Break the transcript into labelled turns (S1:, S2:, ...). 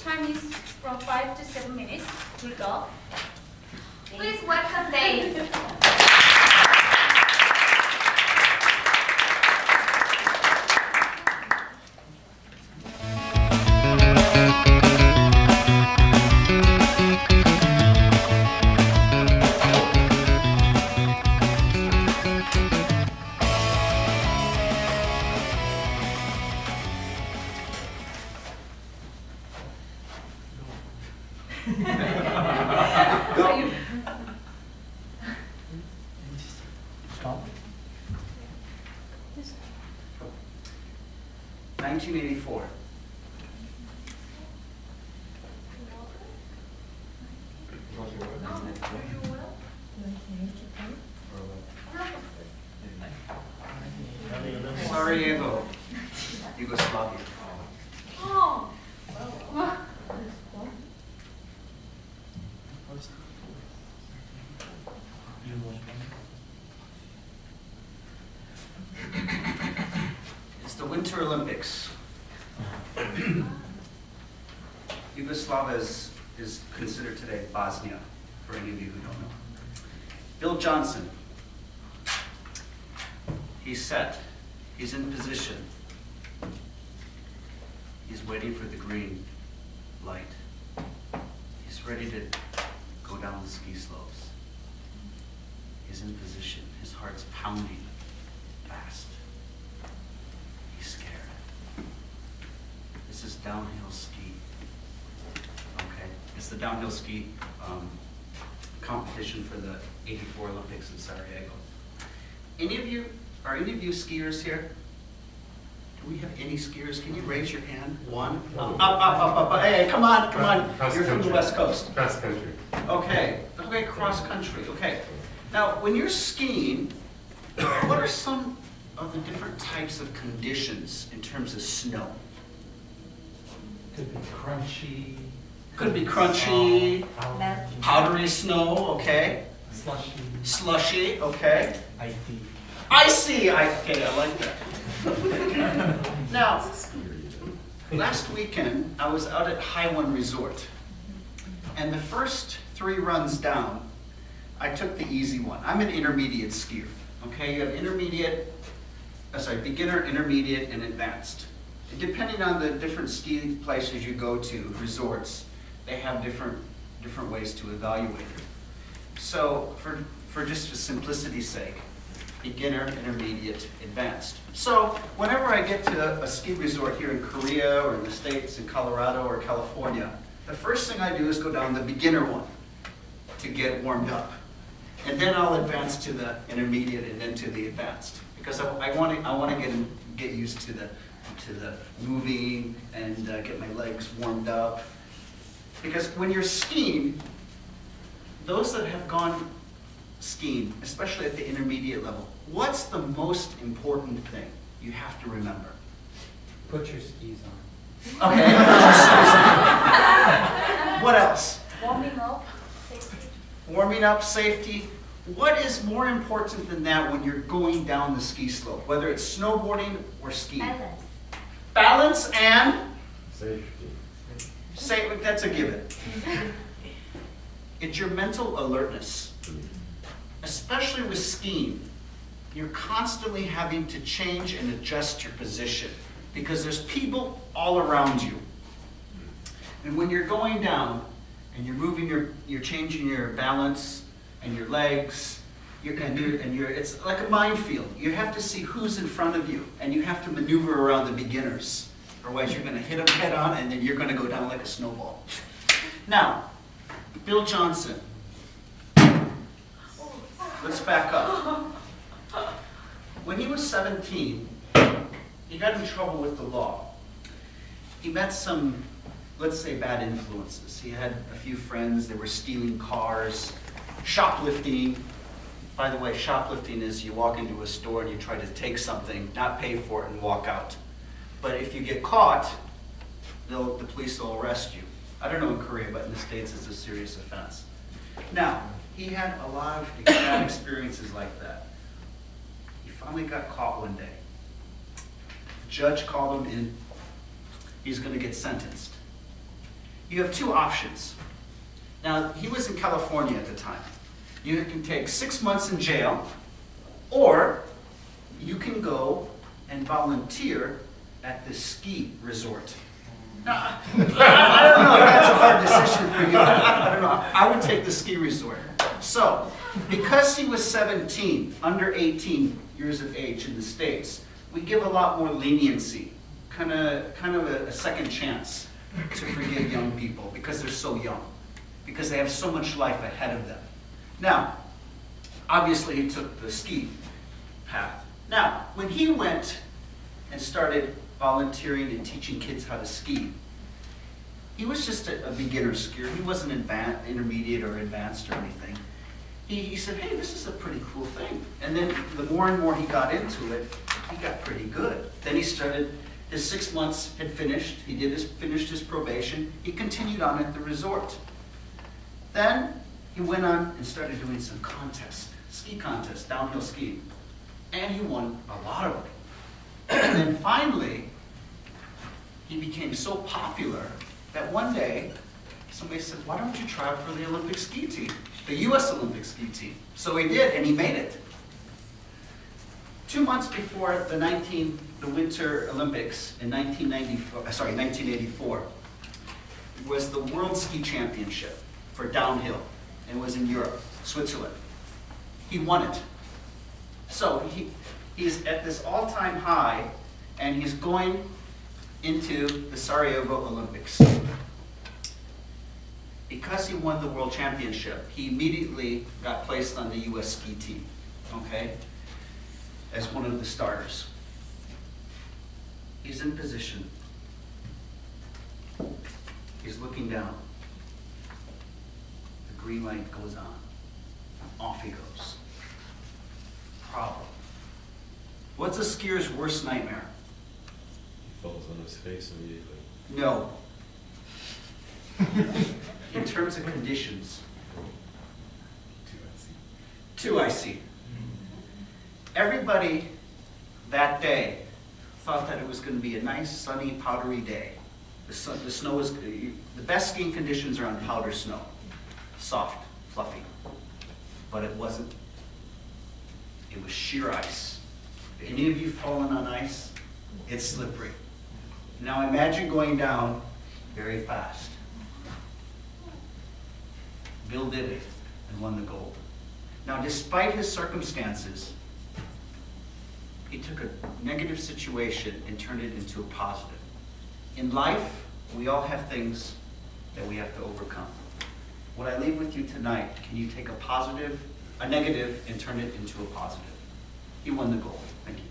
S1: time is from 5 to 7 minutes. Good job.
S2: Please welcome Dave.
S3: Stop.
S4: 1984. Sarajevo, Yugoslavia.
S1: Oh.
S4: It's the Winter Olympics. Yugoslavia is considered today Bosnia, for any of you who don't know. Bill Johnson, he's set, he's in position. He's waiting for the green light. He's ready to go down the ski slopes. He's in position, his heart's pounding fast. He's scared. This is downhill ski. Okay, it's the downhill ski competition for the '84 Olympics in Sarajevo. Are any of you skiers here? Do we have any skiers? Can you raise your hand? One. Up. Hey, come on. You're from the West Coast.
S5: Cross country.
S4: Okay, cross country. Okay. Now, when you're skiing, what are some of the different types of conditions in terms of snow?
S3: Could be crunchy.
S4: Could be crunchy, powdery snow, okay.
S3: Slushy.
S4: Okay.
S3: Icy.
S4: Okay, I like that. Now, last weekend, I was out at Highland Resort. And the first 3 runs down, I took the easy one. I'm an intermediate skier. Okay, you have beginner, intermediate, and advanced. And depending on the different ski places you go to, resorts, they have different ways to evaluate it. So for simplicity's sake, beginner, intermediate, advanced. So whenever I get to a ski resort here in Korea or in the States, in Colorado or California, the first thing I do is go down the beginner one to get warmed up. And then I'll advance to the intermediate and then to the advanced. Because I want to get used to the moving and get my legs warmed up. Because when you're skiing, those that have gone skiing, especially at the intermediate level, what's the most important thing you have to remember?
S3: Put your skis on.
S4: Okay. What else?
S1: Warming up, safety.
S4: Warming up, safety. What is more important than that when you're going down the ski slope, whether it's snowboarding or skiing?
S2: Balance.
S4: Balance and?
S5: Safety.
S4: That's a given. It's your mental alertness. Especially with skiing, you're constantly having to change and adjust your position because there's people all around you. And when you're going down and you're moving you're changing your balance and your legs, it's like a minefield. You have to see who's in front of you and you have to maneuver around the beginners. Otherwise you're going to hit them head on and then you're going to go down like a snowball. Now, Bill Johnson. Let's back up. When he was 17, he got in trouble with the law. He met some, let's say, bad influences. He had a few friends, they were stealing cars, shoplifting. By the way, shoplifting is you walk into a store and you try to take something, not pay for it, and walk out. But if you get caught, the police will arrest you. I don't know in Korea, but in the States it's a serious offense. Now, he had a lot of bad experiences like that. He finally got caught one day. The judge called him in. He's going to get sentenced. you have two options. Now, he was in California at the time. You can take 6 months in jail, or you can go and volunteer at the ski resort. Now, I don't know if that's a hard decision for you. I don't know. I would take the ski resort. So, because he was 17, under 18 years of age in the States, we give a lot more leniency, kind of a second chance to forgive young people because they're so young, because they have so much life ahead of them. Now, obviously he took the ski path. Now, when he went and started volunteering and teaching kids how to ski, he was just a beginner skier. He wasn't intermediate or advanced or anything. He said, hey, this is a pretty cool thing. And then the more and more he got into it, he got pretty good. Then he started, his 6 months had finished. He finished his probation. He continued on at the resort. Then he went on and started doing some contests, ski contests, downhill skiing. And he won a lot of them. And then finally, he became so popular that one day, somebody said, why don't you try out for the Olympic ski team, the US Olympic ski team? So he did, and he made it. 2 months before the Winter Olympics in 1984, was the World Ski Championship for downhill, and it was in Europe, Switzerland. He won it. So he's at this all-time high, and he's going into the Sarajevo Olympics. Because he won the World Championship, he immediately got placed on the US ski team, okay, as one of the starters. He's in position. He's looking down. The green light goes on. Off he goes. Problem. What's a skier's worst nightmare?
S5: He falls on his face immediately.
S4: No. In terms of conditions. Two I see. Everybody that day thought that it was going to be a nice, sunny, powdery day. The snow was, the best skiing conditions are on powder snow. Soft, fluffy. But it wasn't. It was sheer ice. If any of you fallen on ice, it's slippery. Now imagine going down very fast. Bill did it and won the gold. Now, despite his circumstances, he took a negative situation and turned it into a positive. In life, we all have things that we have to overcome. What I leave with you tonight, can you take a negative, and turn it into a positive? He won the gold. Thank you.